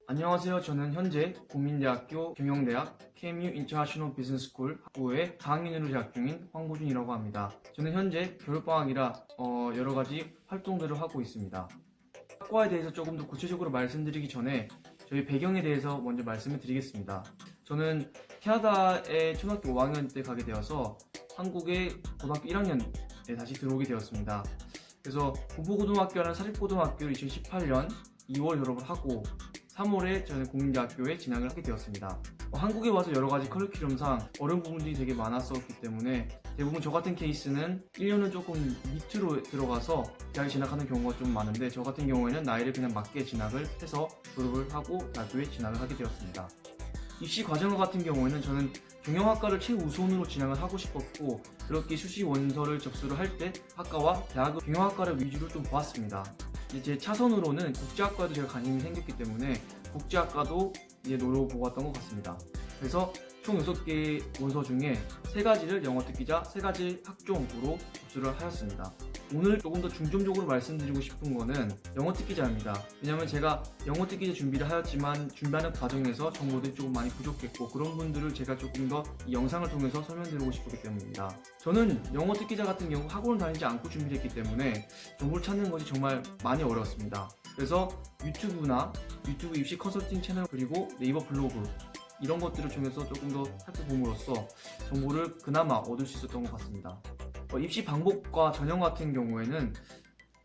안녕하세요. 저는 현재 국민대학교 경영대학 KMU 인터내셔널 비즈니스 스쿨 학부에 4학년으로 재학 중인 황보준이라고 합니다. 저는 현재 겨울방학이라 여러 가지 활동들을 하고 있습니다. 학과에 대해서 조금 더 구체적으로 말씀드리기 전에 저희 배경에 대해서 먼저 말씀을 드리겠습니다. 저는 캐나다에 초등학교 5학년 때 가게 되어서 한국에 고등학교 1학년에 다시 들어오게 되었습니다. 그래서 부부고등학교라는 사립고등학교를 2018년 2월 졸업을 하고 3월에 저는 국민대학교에 진학을 하게 되었습니다. 한국에 와서 여러 가지 커리큘럼상 어려운 부분들이 되게 많았었기 때문에 대부분 저 같은 케이스는 1년을 조금 밑으로 들어가서 대학에 진학하는 경우가 좀 많은데, 저 같은 경우에는 나이를 그냥 맞게 진학을 해서 졸업을 하고 대학교에 진학을 하게 되었습니다. 입시 과정 같은 경우에는 저는 경영학과를 최우선으로 진학을 하고 싶었고, 그렇게 수시 원서를 접수를 할 때 학과와 대학의 경영학과를 위주로 좀 보았습니다. 제 차선으로는 국제학과도 제가 관심이 생겼기 때문에 국제학과도 이제 노려보았던 것 같습니다. 그래서 총 6개 원서 중에 3가지를 영어 듣기자, 3가지 학종으로 접수를 하였습니다. 오늘 조금 더 중점적으로 말씀드리고 싶은 거는 영어 듣기자입니다. 왜냐면 제가 영어 듣기자 준비를 하였지만 준비하는 과정에서 정보들이 조금 많이 부족했고, 그런 분들을 제가 조금 더 이 영상을 통해서 설명드리고 싶었기 때문입니다. 저는 영어 듣기자 같은 경우 학원을 다니지 않고 준비를 했기 때문에 정보를 찾는 것이 정말 많이 어려웠습니다. 그래서 유튜브 입시 컨설팅 채널, 그리고 네이버 블로그 이런 것들을 통해서 조금 더 살펴봄으로써 정보를 그나마 얻을 수 있었던 것 같습니다. 입시 방법과 전형 같은 경우에는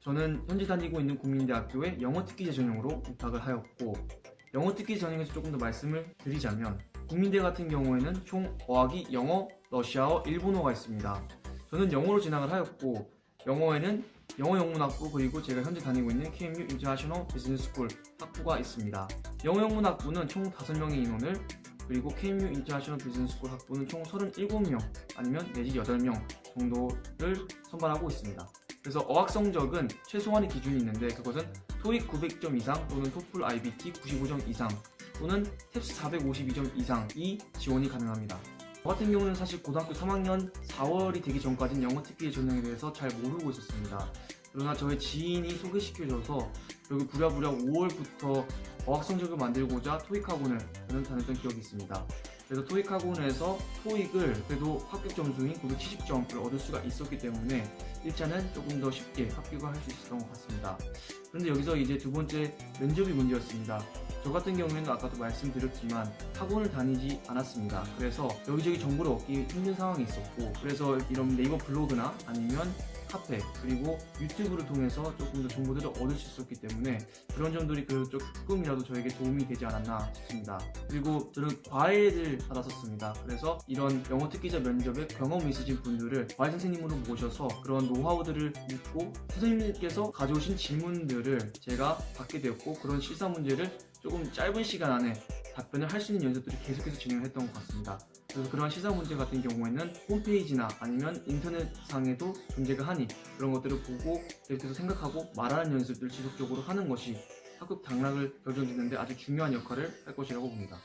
저는 현재 다니고 있는 국민대학교에 영어 특기자 전형으로 입학을 하였고, 영어 특기 전형에서 조금 더 말씀을 드리자면 국민대 같은 경우에는 총 어학이 영어, 러시아어, 일본어가 있습니다. 저는 영어로 진학을 하였고, 영어에는 영어 영문학부, 그리고 제가 현재 다니고 있는 KMU 인터내셔널 비즈니스 스쿨 학부가 있습니다. 영어 영문학부는 총 5명의 인원을, 그리고 KMU 인터내셔널 비즈니스 스쿨 학부는 총 37명 아니면 내지 8명 정도를 선발하고 있습니다. 그래서 어학 성적은 최소한의 기준이 있는데, 그것은 토익 900점 이상 또는 토플 IBT 95점 이상 또는 탭스 452점 이상이 지원이 가능합니다. 저 같은 경우는 사실 고등학교 3학년 4월이 되기 전까지는 영어 특기의 전형에 대해서 잘 모르고 있었습니다. 그러나 저의 지인이 소개시켜줘서 결국 부랴부랴 5월부터 어학 성적을 만들고자 토익 학원을 다녔던 기억이 있습니다. 그래서 토익 학원에서 토익을 그래도 합격 점수인 970점을 얻을 수가 있었기 때문에 1차는 조금 더 쉽게 합격을 할 수 있었던 것 같습니다. 그런데 여기서 이제 두 번째 면접이 문제였습니다. 저 같은 경우에는 아까도 말씀드렸지만 학원을 다니지 않았습니다. 그래서 여기저기 정보를 얻기 힘든 상황이 있었고, 그래서 이런 네이버 블로그나 아니면 카페, 그리고 유튜브를 통해서 조금 더 정보들을 얻을 수 있었기 때문에 그런 점들이 그래도 조금이라도 저에게 도움이 되지 않았나 싶습니다. 그리고 저는 과외를 받았었습니다. 그래서 이런 영어 특기자 면접에 경험이 있으신 분들을 과외 선생님으로 모셔서 그런 노하우들을 묻고, 선생님께서 가져오신 질문들을 제가 받게 되었고, 그런 실사 문제를 조금 짧은 시간 안에 답변을 할 수 있는 연습들을 계속해서 진행을 했던 것 같습니다. 그래서 그러한 시사 문제 같은 경우에는 홈페이지나 아니면 인터넷상에도 존재가 하니 그런 것들을 보고 계속해서 생각하고 말하는 연습들을 지속적으로 하는 것이 합격 당락을 결정짓는데 아주 중요한 역할을 할 것이라고 봅니다.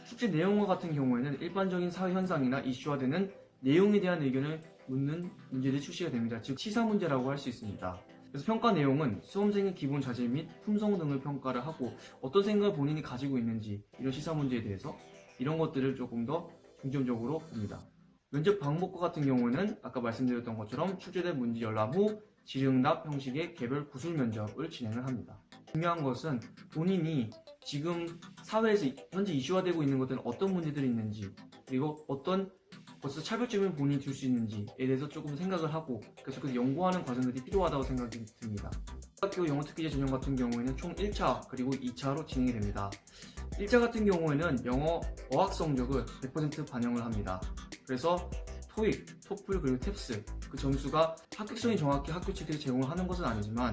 숙제 내용과 같은 경우에는 일반적인 사회 현상이나 이슈화되는 내용에 대한 의견을 묻는 문제들이 출시가 됩니다. 즉 시사 문제라고 할 수 있습니다. 그래서 평가 내용은 수험생의 기본 자질 및 품성 등을 평가를 하고, 어떤 생각을 본인이 가지고 있는지, 이런 시사 문제에 대해서 이런 것들을 조금 더 중점적으로 봅니다. 면접 방법과 같은 경우에는 아까 말씀드렸던 것처럼 출제된 문제 열람 후 질의응답 형식의 개별 구술 면접을 진행을 합니다. 중요한 것은 본인이 지금 사회에서 현재 이슈화되고 있는 것들은 어떤 문제들이 있는지, 그리고 어떤 것에서 차별점을 본인이 줄 수 있는지에 대해서 조금 생각을 하고 계속해서 연구하는 과정들이 필요하다고 생각이 듭니다. 학교 영어 특기자 전형 같은 경우에는 총 1차 그리고 2차로 진행이 됩니다. 1차 같은 경우에는 영어 어학 성적을 100% 반영을 합니다. 그래서 토익, 토플, 그리고 탭스 그 점수가 합격성이 정확히 학교 측에서 제공을 하는 것은 아니지만,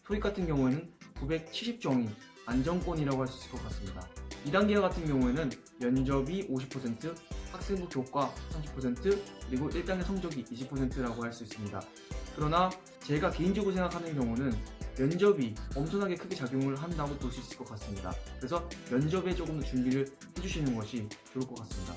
토익 같은 경우에는 970점이 안정권이라고 할 수 있을 것 같습니다. 2단계 같은 경우에는 면접이 50%, 학생부 교과 30%, 그리고 1단계 성적이 20%라고 할 수 있습니다. 그러나 제가 개인적으로 생각하는 경우는 면접이 엄청나게 크게 작용을 한다고 볼 수 있을 것 같습니다. 그래서 면접에 조금 더 준비를 해주시는 것이 좋을 것 같습니다.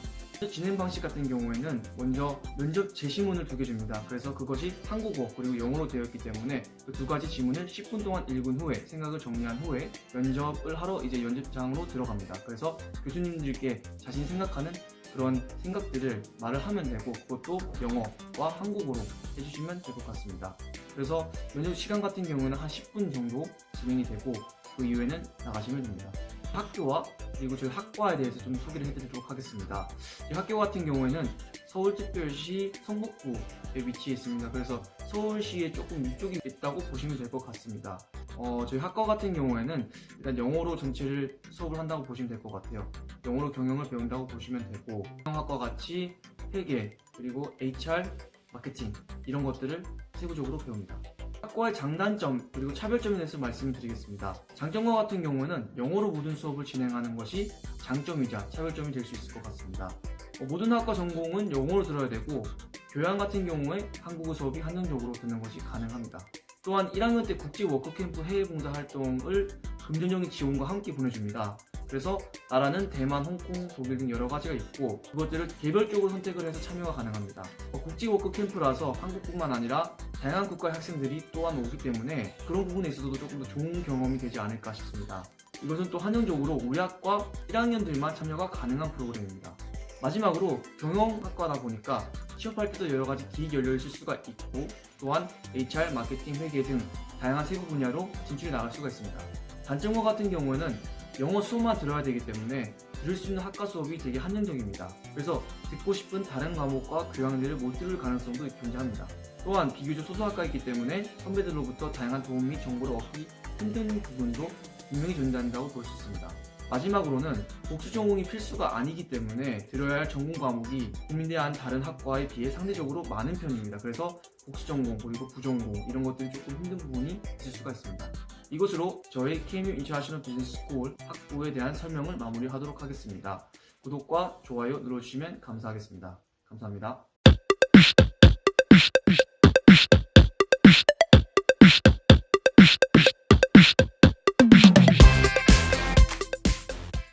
진행 방식 같은 경우에는 먼저 면접 제시문을 2개 줍니다. 그래서 그것이 한국어 그리고 영어로 되어 있기 때문에 그 2가지 지문을 10분 동안 읽은 후에 생각을 정리한 후에 면접을 하러 이제 연습장으로 들어갑니다. 그래서 교수님들께 자신이 생각하는 그런 생각들을 말을 하면 되고, 그것도 영어와 한국어로 해주시면 될 것 같습니다. 그래서 면접 시간 같은 경우는 한 10분 정도 진행이 되고, 그 이후에는 나가시면 됩니다. 학교와 그리고 저희 학과에 대해서 좀 소개를 해드리도록 하겠습니다. 저희 학교 같은 경우에는 서울특별시 성북구에 위치해 있습니다. 그래서 서울시에 조금 위쪽에 있다고 보시면 될 것 같습니다. 저희 학과 같은 경우에는 일단 영어로 전체를 수업을 한다고 보시면 될 것 같아요. 영어로 경영을 배운다고 보시면 되고, 경영학과 같이 회계, 그리고 HR, 마케팅 이런 것들을 세부적으로 배웁니다. 학과의 장단점 그리고 차별점에 대해서 말씀을 드리겠습니다. 장점과 같은 경우에는 영어로 모든 수업을 진행하는 것이 장점이자 차별점이 될 수 있을 것 같습니다. 모든 학과 전공은 영어로 들어야 되고, 교양 같은 경우에 한국어 수업이 한정적으로 듣는 것이 가능합니다. 또한 1학년 때 국제 워크캠프 해외봉사 활동을 금전적인 지원과 함께 보내줍니다. 그래서 나라는 대만, 홍콩, 독일 등 여러 가지가 있고, 그것들을 개별적으로 선택을 해서 참여가 가능합니다. 국제 워크캠프라서 한국뿐만 아니라 다양한 국가의 학생들이 또한 오기 때문에 그런 부분에 있어서도 조금 더 좋은 경험이 되지 않을까 싶습니다. 이것은 또 한정적으로 우리 학과 1학년들만 참여가 가능한 프로그램입니다. 마지막으로 경영학과다 보니까 취업할 때도 여러 가지 길이 열려 있을 수가 있고, 또한 HR, 마케팅, 회계 등 다양한 세부 분야로 진출해 나갈 수가 있습니다. 단점과 같은 경우에는 영어 수업만 들어야 되기 때문에 들을 수 있는 학과 수업이 되게 한정적입니다. 그래서 듣고 싶은 다른 과목과 교양들을 못 들을 가능성도 존재합니다. 또한 비교적 소수학과이기 때문에 선배들로부터 다양한 도움 및 정보를 얻기 힘든 부분도 분명히 존재한다고 볼 수 있습니다. 마지막으로는 복수 전공이 필수가 아니기 때문에 들어야 할 전공 과목이 국민대한 다른 학과에 비해 상대적으로 많은 편입니다. 그래서 복수 전공 그리고 부전공 이런 것들이 조금 힘든 부분이 있을 수가 있습니다. 이것으로 저희 KMU 인터내셔널 비즈니스 스쿨 학부에 대한 설명을 마무리하도록 하겠습니다. 구독과 좋아요 눌러주시면 감사하겠습니다. 감사합니다.